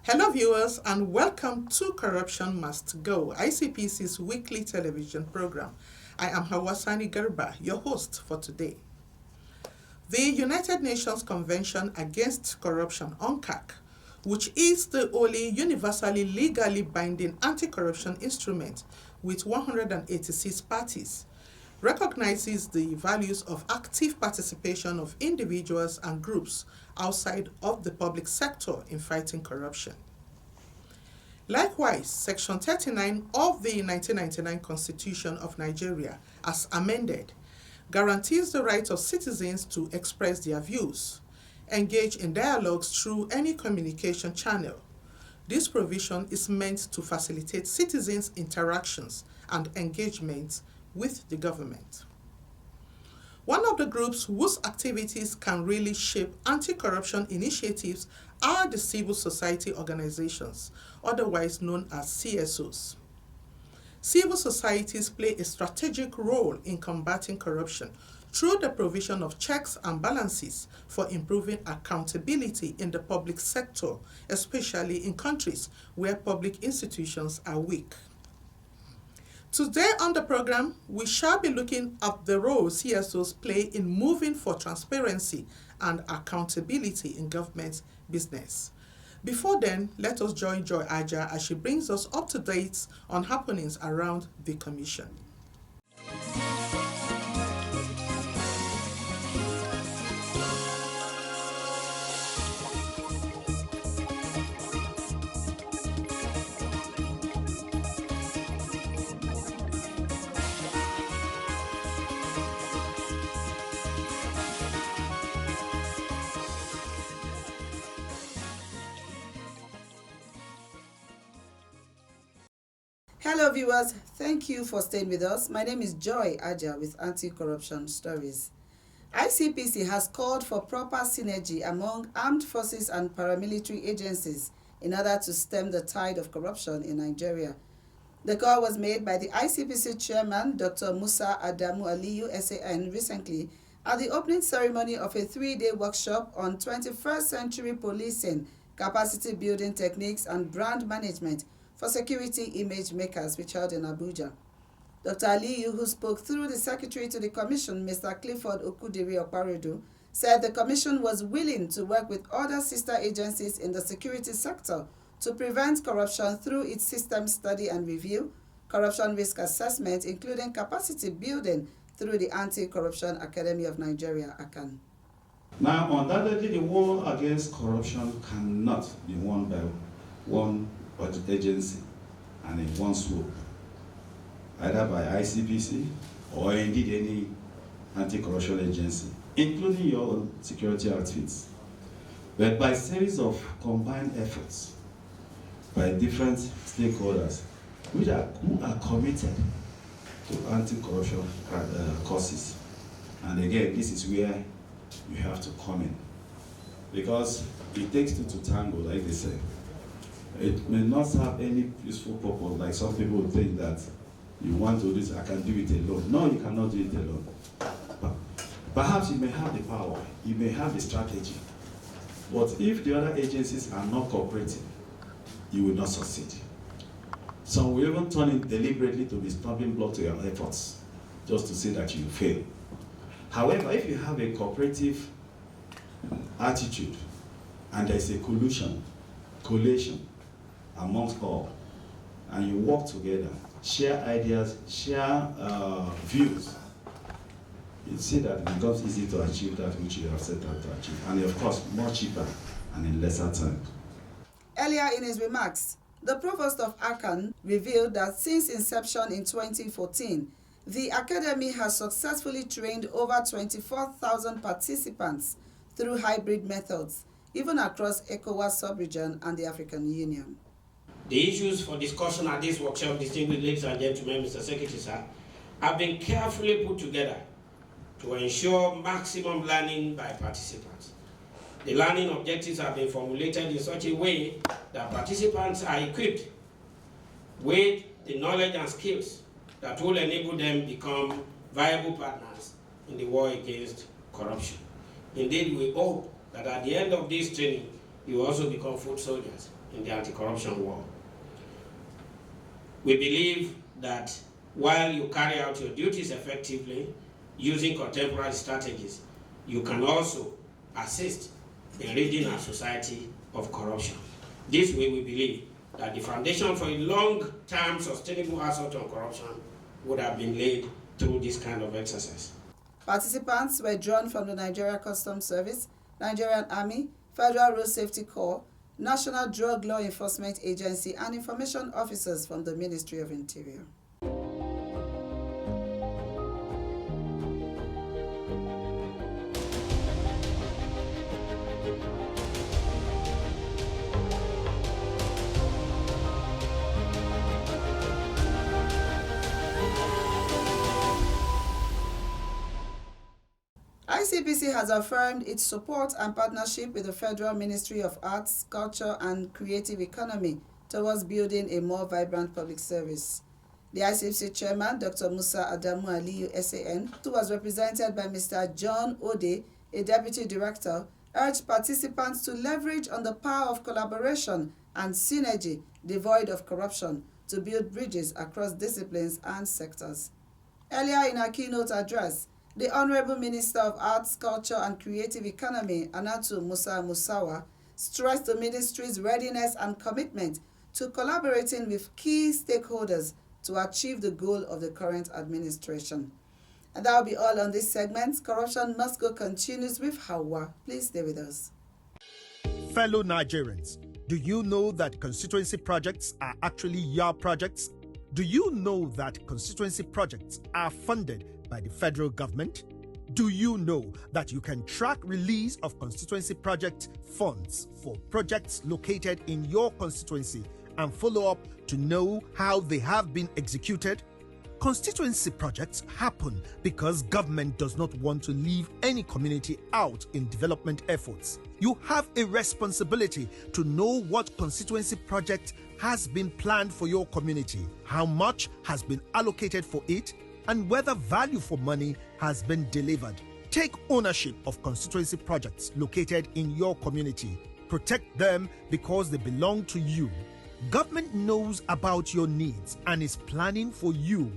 Hello, viewers, and welcome to Corruption Must Go, ICPC's weekly television program. I am Hawasani Garba, your host for today. The United Nations Convention Against Corruption, UNCAC, which is the only universally legally binding anti-corruption instrument with 186 parties, recognizes the values of active participation of individuals and groups outside of the public sector in fighting corruption. Likewise, Section 39 of the 1999 Constitution of Nigeria, as amended, guarantees the right of citizens to express their views, engage in dialogues through any communication channel. This provision is meant to facilitate citizens' interactions and engagement with the government. One of the groups whose activities can really shape anti-corruption initiatives are the civil society organizations, otherwise known as CSOs. Civil societies play a strategic role in combating corruption through the provision of checks and balances for improving accountability in the public sector, especially in countries where public institutions are weak. Today on the program, we shall be looking at the role CSOs play in moving for transparency and accountability in government business. Before then, let us join Joy Aja as she brings us up to date on happenings around the Commission. Hello viewers, thank you for staying with us. My name is Joy Aja with Anti-Corruption Stories. ICPC has called for proper synergy among armed forces and paramilitary agencies in order to stem the tide of corruption in Nigeria. The call was made by the ICPC chairman, Dr. Musa Adamu Aliyu SAN, recently at the opening ceremony of a 3-day workshop on 21st century policing, capacity building techniques and brand management for security image makers, which held in Abuja. Dr. Aliyu, who spoke through the secretary to the commission, Mr. Clifford Okudiri Okparedu, said the commission was willing to work with other sister agencies in the security sector to prevent corruption through its system study and review, corruption risk assessment, including capacity building through the Anti-Corruption Academy of Nigeria, ACAN. Now, undoubtedly, the war against corruption cannot be won by one agency and in one swoop, either by ICPC or indeed any anti-corruption agency, including your own security outfits, but by a series of combined efforts by different stakeholders who are committed to anti-corruption causes. And again, this is where you have to come in, because it takes two to tango, like they say. It may not have any useful purpose, like some people would think that you want to do this, I can do it alone. No, you cannot do it alone. But perhaps you may have the power, you may have the strategy, but if the other agencies are not cooperating, you will not succeed. Some will even turn it deliberately to be stumbling block to your efforts, just to say that you fail. However, if you have a cooperative attitude, and there's a collation amongst all, and you work together, share ideas, share views, you see that it becomes easy to achieve that which you have set out to achieve, and of course, more cheaper and in lesser time. Earlier in his remarks, the provost of ACAN revealed that since inception in 2014, the academy has successfully trained over 24,000 participants through hybrid methods, even across ECOWAS sub-region and the African Union. The issues for discussion at this workshop, distinguished ladies and gentlemen, Mr. Secretary, sir, have been carefully put together to ensure maximum learning by participants. The learning objectives have been formulated in such a way that participants are equipped with the knowledge and skills that will enable them become viable partners in the war against corruption. Indeed, we hope that at the end of this training, you also become foot soldiers in the anti-corruption war. We believe that while you carry out your duties effectively using contemporary strategies, you can also assist in ridding our society of corruption. This way, we believe that the foundation for a long-term sustainable assault on corruption would have been laid through this kind of exercise. Participants were drawn from the Nigeria Customs Service, Nigerian Army, Federal Road Safety Corps, National Drug Law Enforcement Agency, and information officers from the Ministry of Interior. ICPC has affirmed its support and partnership with the Federal Ministry of Arts, Culture and Creative Economy towards building a more vibrant public service. The ICPC chairman, Dr. Musa Adamu Aliyu SAN, who was represented by Mr. John Ode, a deputy director, urged participants to leverage on the power of collaboration and synergy devoid of corruption to build bridges across disciplines and sectors. Earlier in her keynote address, the Honorable Minister of Arts, Culture and Creative Economy, Anatu Musa Musawa, stressed the ministry's readiness and commitment to collaborating with key stakeholders to achieve the goal of the current administration. And that will be all on this segment. Corruption Must Go continues with Hawa. Please stay with us. Fellow Nigerians, do you know that constituency projects are actually your projects? Do you know that constituency projects are funded by the federal government? Do you know that you can track release of constituency project funds for projects located in your constituency and follow up to know how they have been executed? Constituency projects happen because government does not want to leave any community out in development efforts. You have a responsibility to know what constituency project has been planned for your community, how much has been allocated for it, and whether value for money has been delivered. Take ownership of constituency projects located in your community. Protect them because they belong to you. Government knows about your needs and is planning for you.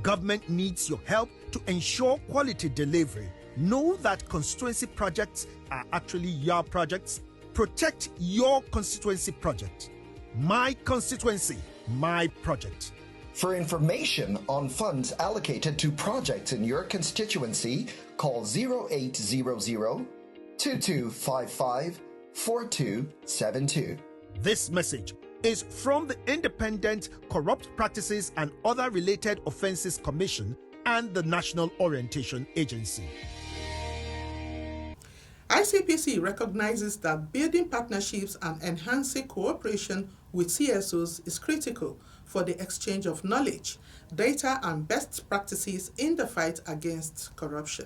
Government needs your help to ensure quality delivery. Know that constituency projects are actually your projects. Protect your constituency project. My constituency, my project. For information on funds allocated to projects in your constituency, call 0800 2255 4272. This message is from the Independent Corrupt Practices and Other Related Offences Commission and the National Orientation Agency. ICPC recognizes that building partnerships and enhancing cooperation with CSOs is critical for the exchange of knowledge, data, and best practices in the fight against corruption.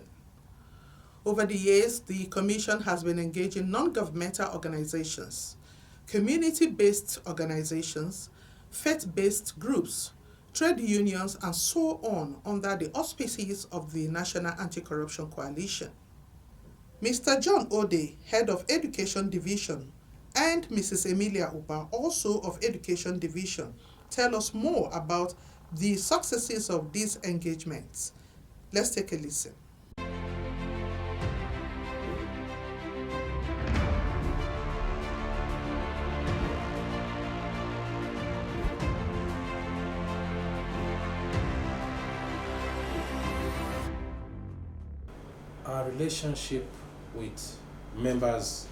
Over the years, the Commission has been engaging non-governmental organizations, community-based organizations, faith-based groups, trade unions, and so on under the auspices of the National Anti-Corruption Coalition. Mr. John Ode, Head of Education Division, and Mrs. Emilia Uba, also of Education Division, tell us more about the successes of these engagements. Let's take a listen. Our relationship with members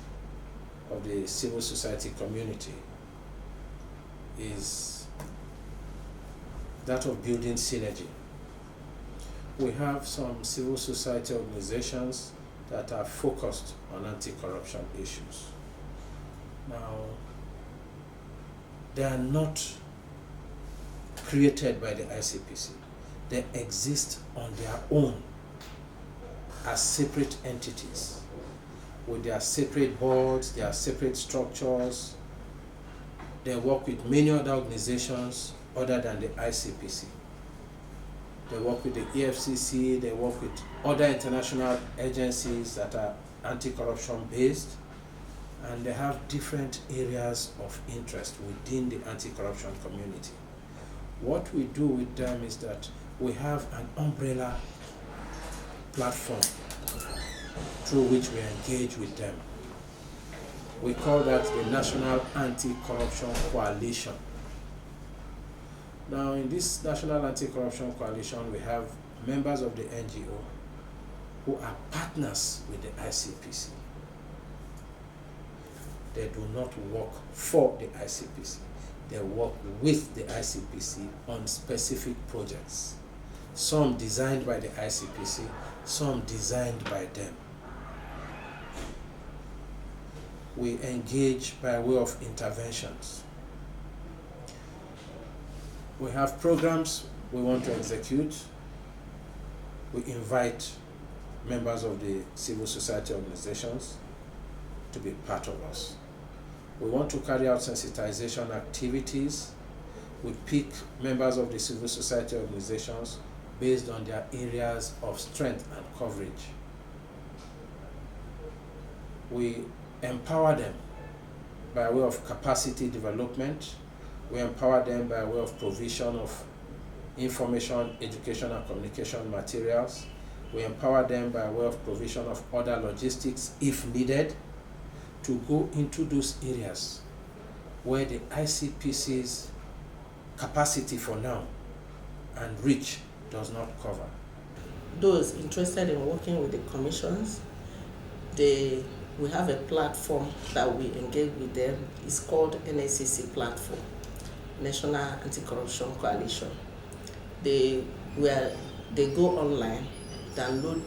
of the civil society community is that of building synergy. We have some civil society organizations that are focused on anti-corruption issues. Now, they are not created by the ICPC. They exist on their own as separate entities with their separate boards, their separate structures. They work with many other organizations other than the ICPC. They work with the EFCC, they work with other international agencies that are anti-corruption based. and they have different areas of interest within the anti-corruption community. What we do with them is that we have an umbrella platform through which we engage with them. We call that the National Anti-Corruption Coalition. Now, in this National Anti-Corruption Coalition, we have members of the NGO who are partners with the ICPC. They do not work for the ICPC. They work with the ICPC on specific projects. Some designed by the ICPC, some designed by them. We engage by way of interventions. We have programs we want to execute. We invite members of the civil society organizations to be part of us. We want to carry out sensitization activities. We pick members of the civil society organizations based on their areas of strength and coverage. We empower them by way of capacity development. We empower them by way of provision of information, education, and communication materials. We empower them by way of provision of other logistics, if needed, to go into those areas where the ICPC's capacity for now and reach does not cover. Those interested in working with the commissions, we have a platform that we engage with them. It's called NACC platform, National Anti-Corruption Coalition. They go online, download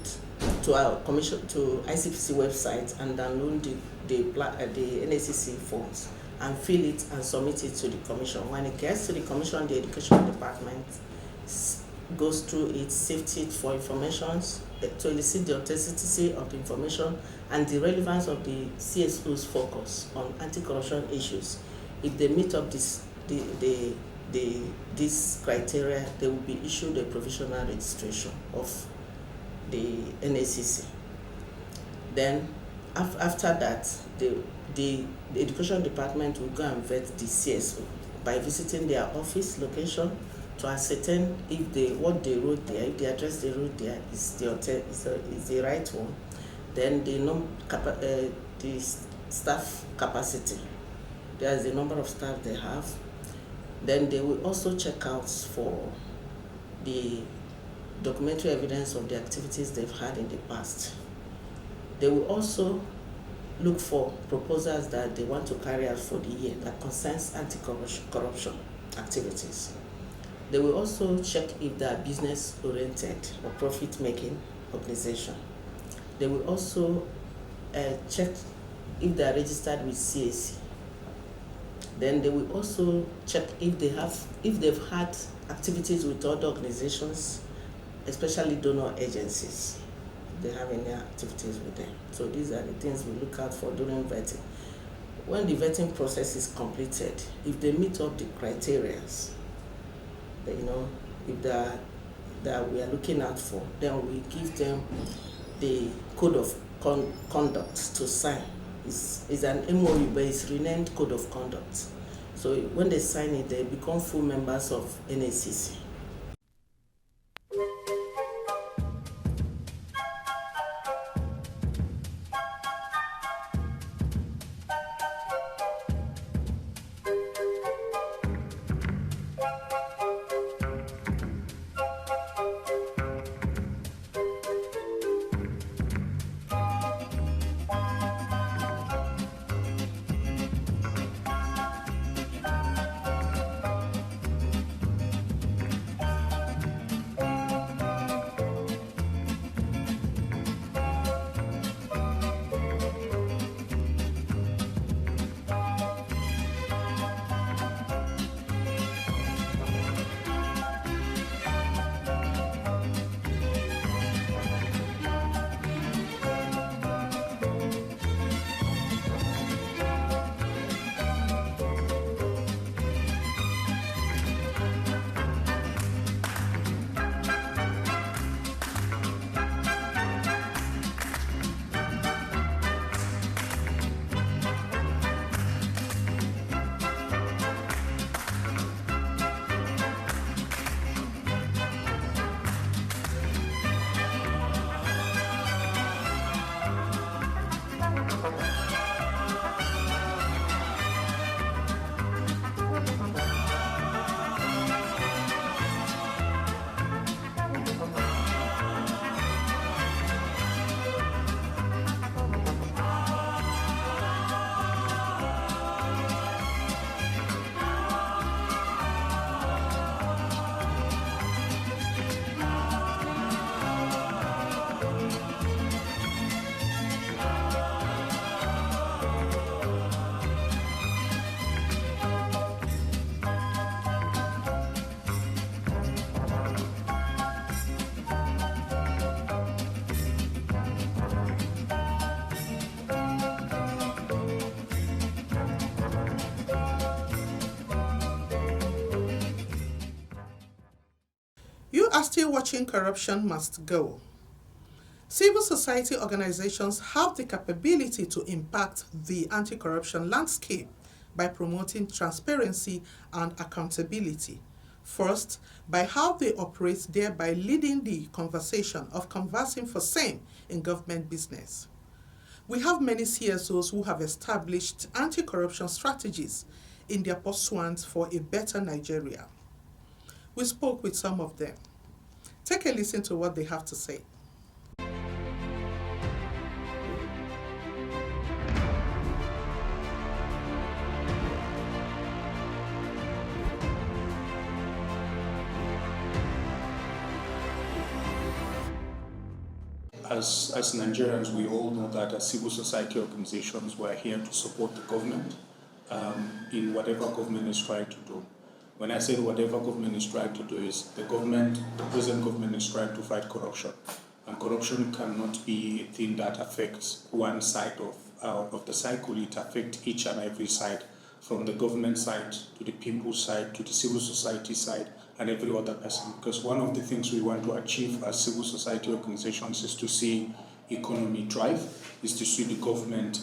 to our commission, to ICPC website, and download the NACC forms and fill it and submit it to the commission. When it gets to the commission, the education department goes through it, sifts it for information to elicit the authenticity of the information and the relevance of the CSOs' focus on anti-corruption issues. If they meet up this criteria, they will be issued a provisional registration of the NACC. Then after that, the education department will go and vet the CSO by visiting their office location to ascertain if what they wrote there, if the address they wrote there is the right one. Then the staff capacity, there's the number of staff they have. Then they will also check out for the documentary evidence of the activities they've had in the past. They will also look for proposals that they want to carry out for the year that concerns anti-corruption activities. They will also check if they are business-oriented or profit-making organization. They will also check if they are registered with CAC. Then they will also check if they've had activities with other organizations, especially donor agencies. If they have any activities with them. So these are the things we look out for during vetting. When the vetting process is completed, if they meet up the criteria, if that we are looking out for, then we give them the code of conduct to sign. It's an MOU, but it's renamed code of conduct. So when they sign it, they become full members of NACC. are still watching corruption must go. Civil society organizations have the capability to impact the anti-corruption landscape by promoting transparency and accountability. First, by how they operate, thereby leading the conversation of conversing for same in government business. We have many CSOs who have established anti-corruption strategies in their pursuit for a better Nigeria. We spoke with some of them. Take a listen to what they have to say. As Nigerians, we all know that as civil society organizations, we're here to support the government in whatever government is trying to do. When I say whatever government is trying to do is the present government is trying to fight corruption. And corruption cannot be a thing that affects one side of the cycle. It affects each and every side, from the government side to the people side to the civil society side and every other person. Because one of the things we want to achieve as civil society organizations is to see economy thrive, is to see the government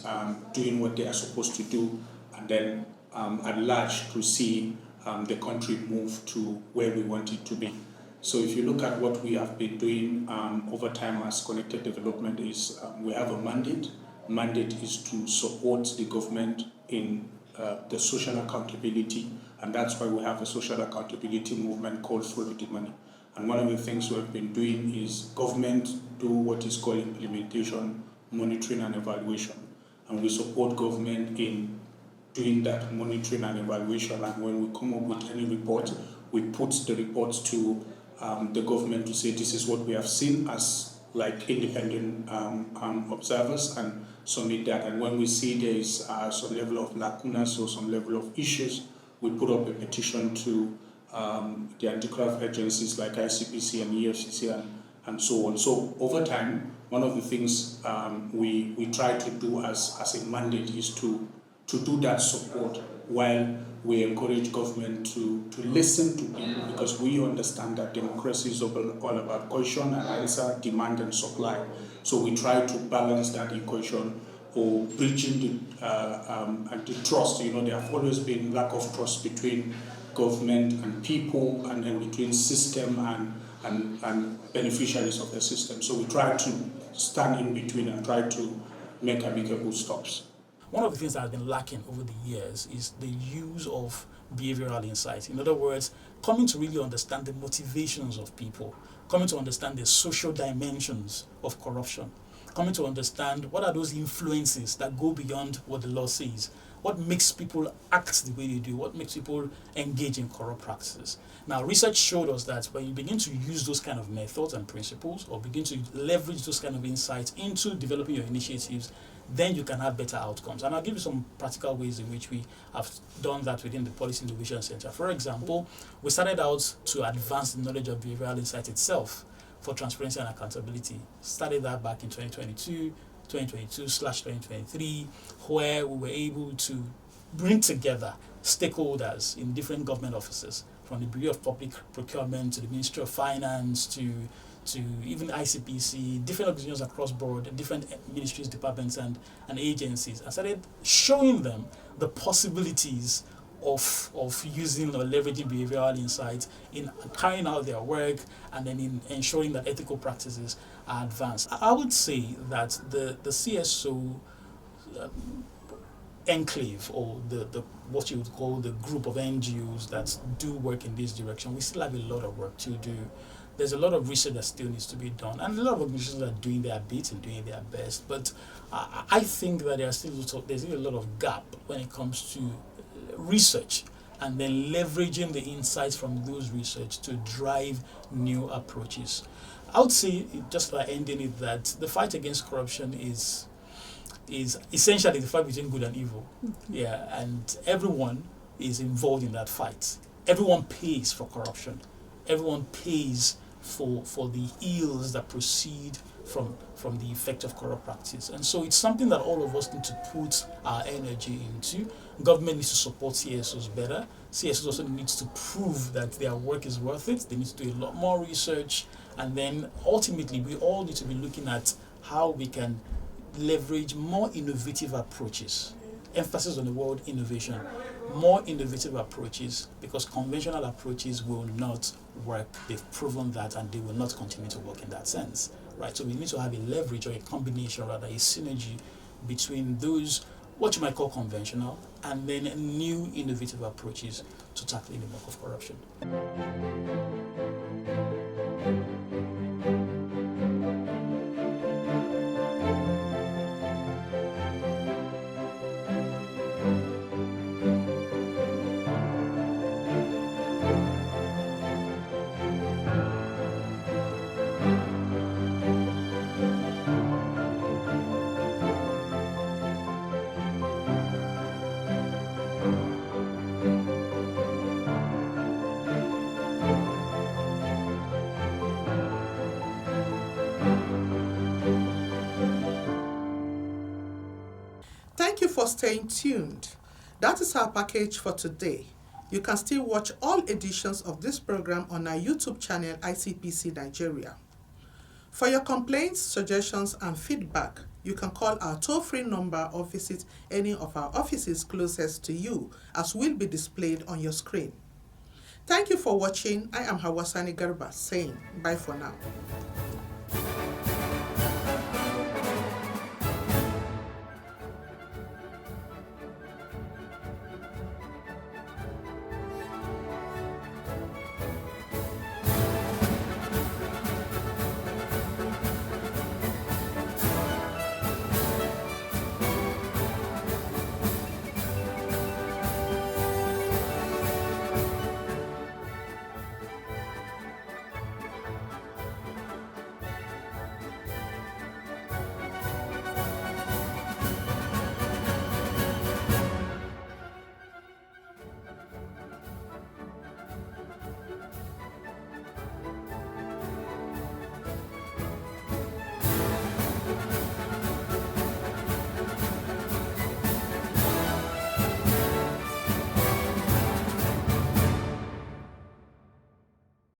doing what they are supposed to do, and then at large to see the country move to where we want it to be. So if you look at what we have been doing over time as Connected Development is we have a mandate. Mandate is to support the government in the social accountability, and that's why we have a social accountability movement called Follow the Money. And one of the things we've been doing is government do what is called implementation, monitoring and evaluation. And we support government in doing that monitoring and evaluation, and when we come up with any report, we put the reports to the government to say this is what we have seen as like independent observers, and submit that. And when we see there is some level of lacunas or some level of issues, we put up a petition to the anti-corrupt agencies like ICPC and EFCC and so on. So over time, one of the things we try to do as a mandate is to do that support while we encourage government to listen to people, because we understand that democracy is all about question and answer, demand and supply. So we try to balance that equation or bridging the trust. You know, there have always been lack of trust between government and people, and then between system and beneficiaries of the system. So we try to stand in between and try to make amicable stops. One of the things that has been lacking over the years is the use of behavioral insights. In other words, coming to really understand the motivations of people, coming to understand the social dimensions of corruption, coming to understand what are those influences that go beyond what the law says, what makes people act the way they do, what makes people engage in corrupt practices. Now, research showed us that when you begin to use those kind of methods and principles, or begin to leverage those kind of insights into developing your initiatives, then you can have better outcomes. And I'll give you some practical ways in which we have done that within the Policy Innovation Center. For example, we started out to advance the knowledge of behavioral insight itself for transparency and accountability. Started that back in 2022/2023, where we were able to bring together stakeholders in different government offices, from the Bureau of Public Procurement to the Ministry of Finance to even ICPC, different organizations across board, different ministries, departments, and agencies. I started showing them the possibilities of using or leveraging behavioral insights in carrying out their work, and then in ensuring that ethical practices are advanced. I would say that the CSO enclave, or the what you would call the group of NGOs that do work in this direction, we still have a lot of work to do. There's a lot of research that still needs to be done, and a lot of organizations are doing their bit and doing their best. But I think that there's still a lot of gap when it comes to research, and then leveraging the insights from those research to drive new approaches. I would say, just by ending it, that the fight against corruption is essentially the fight between good and evil. Yeah, and everyone is involved in that fight. Everyone pays for corruption. Everyone pays for the ills that proceed from the effect of corrupt practice. And so it's something that all of us need to put our energy into. Government needs to support CSOs better. CSOs also needs to prove that their work is worth it. They need to do a lot more research. And then ultimately, we all need to be looking at how we can leverage more innovative approaches. Emphasis on the word innovation. More innovative approaches, because conventional approaches will not work. They've proven that, and they will not continue to work in that sense, right? So we need to have a leverage, or a combination, rather, a synergy between those, what you might call conventional, and then new innovative approaches to tackling the work of corruption. Thank you for staying tuned. That is our package for today. You can still watch all editions of this program on our YouTube channel, ICPC Nigeria. For your complaints, suggestions, and feedback, you can call our toll-free number or visit any of our offices closest to you, as will be displayed on your screen. Thank you for watching. I am Hawasani Garba saying bye for now.